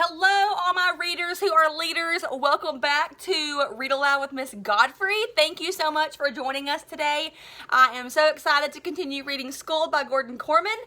Hello, all my readers who are leaders. Welcome back to Read Aloud with Miss Godfrey. Thank you so much for joining us today. I am so excited to continue reading School by Korman.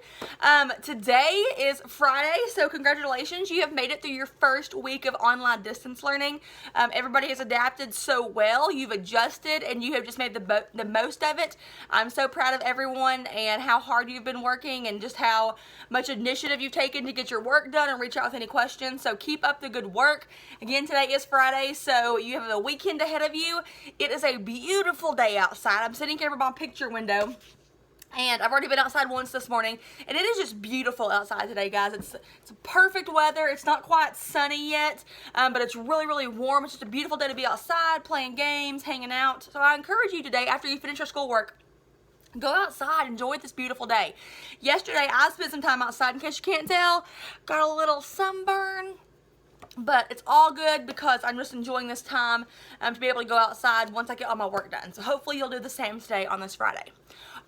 Today is Friday, so congratulations. You have made it through your first week of online distance learning. Everybody has adapted so well. You've adjusted and you have just made the most of it. I'm so proud of everyone and how hard you've been working and just how much initiative you've taken to get your work done and reach out with any questions. So keep up the good work. Again, today is Friday, so you have the weekend ahead of you. It is a beautiful day outside. I'm sitting here by my picture window, and I've already been outside once this morning, and it is just beautiful outside today, guys. It's perfect weather. It's not quite sunny yet, but it's really, really warm. It's just a beautiful day to be outside, playing games, hanging out. So I encourage you today, after you finish your schoolwork, go outside, enjoy this beautiful day. Yesterday, I spent some time outside, in case you can't tell. Got a little sunburn, but it's all good because I'm just enjoying this time to be able to go outside once I get all my work done. So hopefully you'll do the same today on this Friday.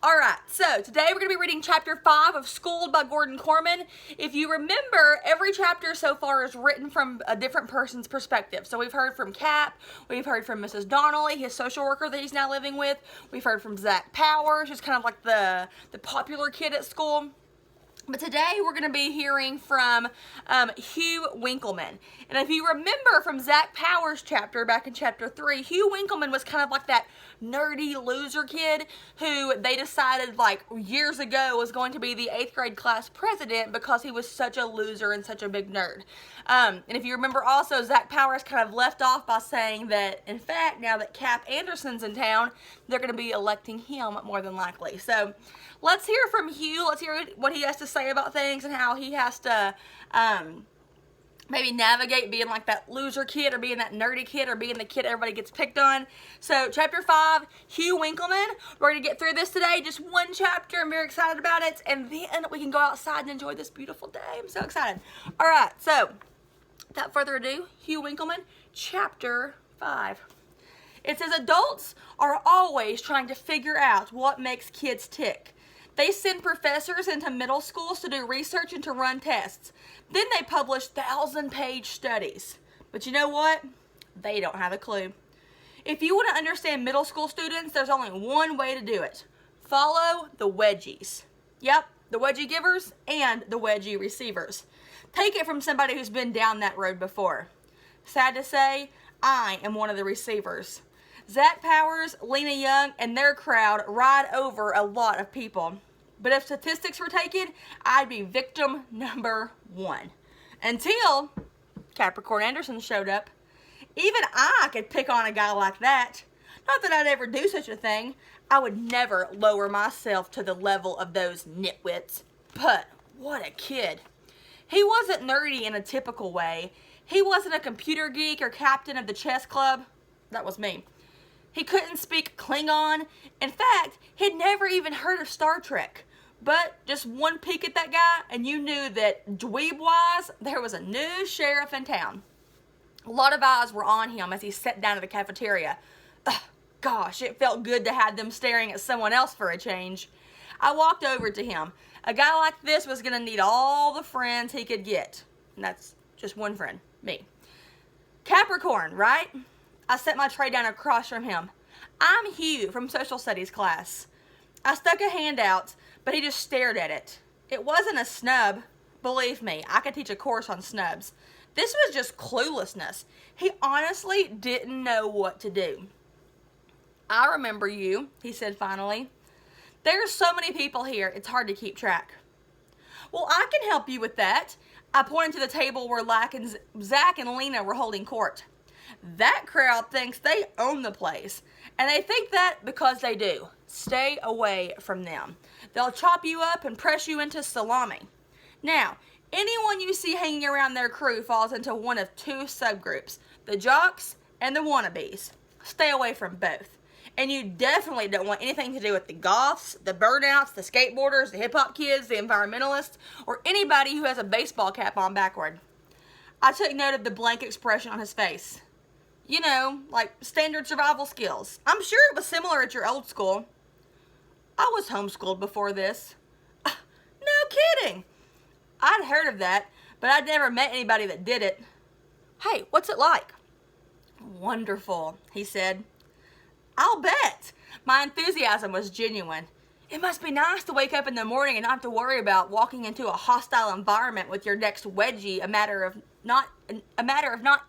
Alright, so today we're going to be reading Chapter 5 of Schooled by Korman. If you remember, every chapter so far is written from a different person's perspective. So we've heard from Cap, we've heard from Mrs. Donnelly, his social worker that he's now living with. We've heard from Zach Powers, who's kind of like the popular kid at school. But today we're going to be hearing from Hugh Winkleman. And if you remember from Zach Powers' chapter, back in chapter 3, Hugh Winkleman was kind of like that nerdy loser kid who they decided like years ago was going to be the 8th grade class president because he was such a loser and such a big nerd. And if you remember also, Zach Powers kind of left off by saying that, in fact, now that Cap Anderson's in town, they're going to be electing him more than likely. So let's hear from Hugh. Let's hear what he has to say about things and how he has to maybe navigate being like that loser kid or being that nerdy kid or being the kid everybody gets picked on. So chapter 5, Hugh Winkleman. We're going to get through this today, just one chapter. I'm very excited about it. And then we can go outside and enjoy this beautiful day. I'm so excited. All right, so without further ado, Hugh Winkleman, chapter 5. It says, adults are always trying to figure out what makes kids tick. They send professors into middle schools to do research and to run tests. Then they publish 1,000-page studies. But you know what? They don't have a clue. If you want to understand middle school students, there's only one way to do it. Follow the wedgies. Yep, the wedgie givers and the wedgie receivers. Take it from somebody who's been down that road before. Sad to say, I am one of the receivers. Zach Powers, Lena Young, and their crowd ride over a lot of people. But if statistics were taken, I'd be victim number 1. Until Capricorn Anderson showed up. Even I could pick on a guy like that. Not that I'd ever do such a thing. I would never lower myself to the level of those nitwits. But what a kid. He wasn't nerdy in a typical way. He wasn't a computer geek or captain of the chess club. That was me. He couldn't speak Klingon. In fact, he'd never even heard of Star Trek. But just one peek at that guy, and you knew that dweeb-wise, there was a new sheriff in town. A lot of eyes were on him as he sat down at the cafeteria. Ugh, gosh, it felt good to have them staring at someone else for a change. I walked over to him. A guy like this was going to need all the friends he could get. And that's just one friend, me. Capricorn, right? I set my tray down across from him. I'm Hugh from social studies class. I stuck a hand out, but he just stared at it. It wasn't a snub. Believe me, I could teach a course on snubs. This was just cluelessness. He honestly didn't know what to do. I remember you, he said finally. There's so many people here, it's hard to keep track. Well, I can help you with that. I pointed to the table where Zach and Lena were holding court. That crowd thinks they own the place, and they think that because they do. Stay away from them. They'll chop you up and press you into salami. Now, anyone you see hanging around their crew falls into one of 2 subgroups, the jocks and the wannabes. Stay away from both. And you definitely don't want anything to do with the goths, the burnouts, the skateboarders, the hip-hop kids, the environmentalists, or anybody who has a baseball cap on backward. I took note of the blank expression on his face. You know, like standard survival skills. I'm sure it was similar at your old school. I was homeschooled before this. No kidding. I'd heard of that, but I'd never met anybody that did it. Hey, what's it like? Wonderful, he said. I'll bet. My enthusiasm was genuine. It must be nice to wake up in the morning and not have to worry about walking into a hostile environment with your next wedgie, a matter of not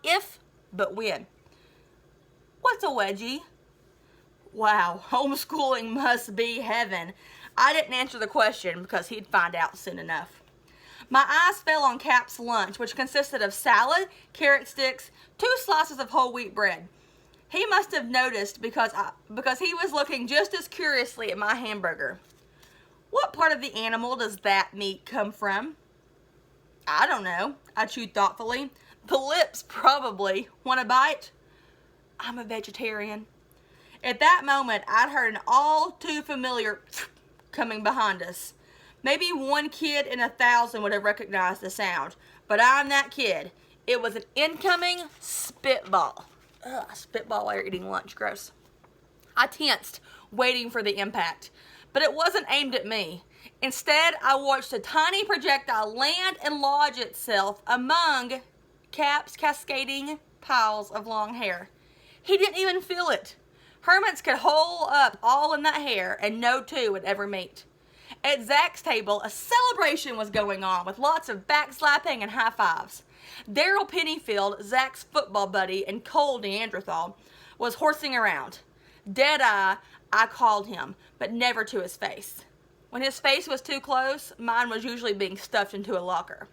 if, but when. What's a wedgie? Wow, homeschooling must be heaven. I didn't answer the question because he'd find out soon enough. My eyes fell on Cap's lunch, which consisted of salad, carrot sticks, 2 slices of whole wheat bread. He must have noticed because he was looking just as curiously at my hamburger. What part of the animal does that meat come from? I don't know, I chewed thoughtfully. The lips, probably. Want a bite? I'm a vegetarian. At that moment, I'd heard an all too familiar coming behind us. Maybe 1 kid in 1,000 would have recognized the sound, but I'm that kid. It was an incoming spitball. Ugh, spitball while you're eating lunch, gross. I tensed, waiting for the impact, but it wasn't aimed at me. Instead, I watched a tiny projectile land and lodge itself among Cap's cascading piles of long hair. He didn't even feel it. Hermits could hole up all in that hair, and no 2 would ever meet. At Zach's table, a celebration was going on with lots of backslapping and high fives. Daryl Pennyfield, Zach's football buddy, and Cole Neanderthal, was horsing around. Deadeye, I called him, but never to his face. When his face was too close, mine was usually being stuffed into a locker.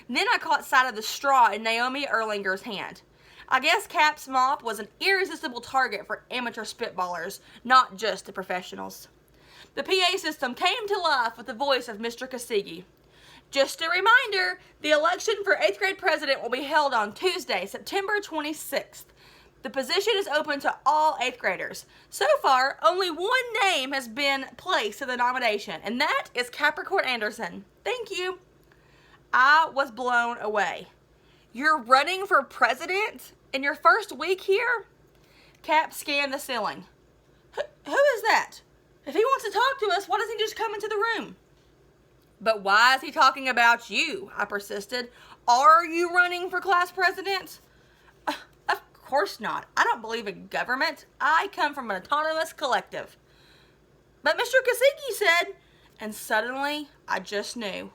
Then I caught sight of the straw in Naomi Erlinger's hand. I guess Cap's mop was an irresistible target for amateur spitballers, not just the professionals. The PA system came to life with the voice of Mr. Kosigi. Just a reminder, the election for 8th grade president will be held on Tuesday, September 26th. The position is open to all 8th graders. So far, only 1 name has been placed in the nomination, and that is Capricorn Anderson. Thank you. I was blown away. You're running for president in your first week here? Cap scanned the ceiling. Who is that? If he wants to talk to us, why doesn't he just come into the room? But why is he talking about you? I persisted. Are you running for class president? Of course not. I don't believe in government. I come from an autonomous collective. But Mr. Kosigi said, and suddenly I just knew.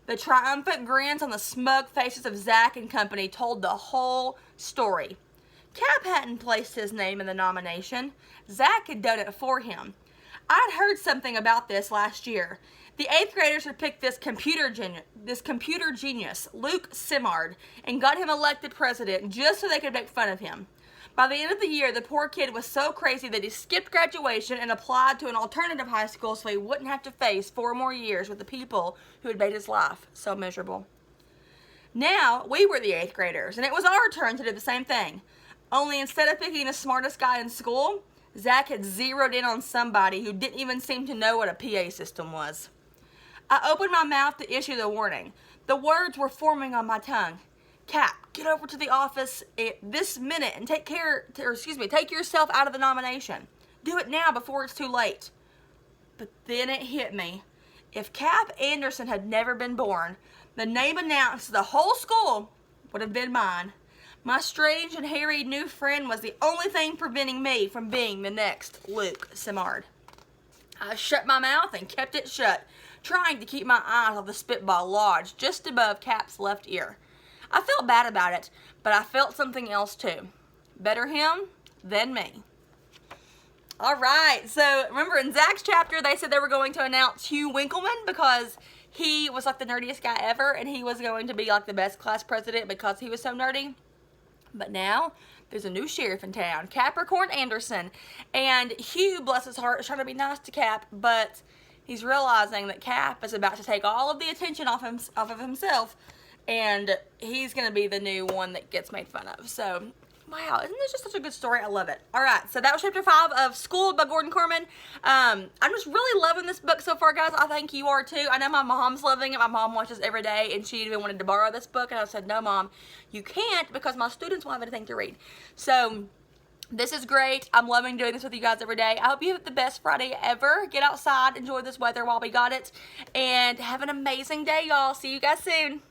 The triumphant grins on the smug faces of Zach and company told the whole story. Cap hadn't placed his name in the nomination. Zach had done it for him. I'd heard something about this last year. The 8th graders had picked this computer genius, Luke Simard, and got him elected president just so they could make fun of him. By the end of the year, the poor kid was so crazy that he skipped graduation and applied to an alternative high school so he wouldn't have to face 4 more years with the people who had made his life so miserable. Now, we were the 8th graders, and it was our turn to do the same thing. Only instead of picking the smartest guy in school, Zach had zeroed in on somebody who didn't even seem to know what a PA system was. I opened my mouth to issue the warning. The words were forming on my tongue. Cap, get over to the office this minute and take yourself out of the nomination. Do it now before it's too late. But then it hit me. If Cap Anderson had never been born, the name announced to the whole school would have been mine. My strange and hairy new friend was the only thing preventing me from being the next Luke Simard. I shut my mouth and kept it shut, trying to keep my eyes on the spitball lodged just above Cap's left ear. I felt bad about it, but I felt something else too. Better him than me. All right, so remember in Zach's chapter, they said they were going to announce Hugh Winkleman because he was like the nerdiest guy ever, and he was going to be like the best class president because he was so nerdy. But now, there's a new sheriff in town, Capricorn Anderson, and Hugh, bless his heart, is trying to be nice to Cap, but he's realizing that Cap is about to take all of the attention off of himself, and he's going to be the new one that gets made fun of. So, wow, isn't this just such a good story? I love it. All right, so that was chapter 5 of School by Gordon Korman. I'm just really loving this book so far, guys. I think you are too. I know my mom's loving it. My mom watches every day, and she even wanted to borrow this book, and I said, no, Mom, you can't because my students won't have anything to read. So, this is great. I'm loving doing this with you guys every day. I hope you have the best Friday ever. Get outside, enjoy this weather while we got it, and have an amazing day, y'all. See you guys soon.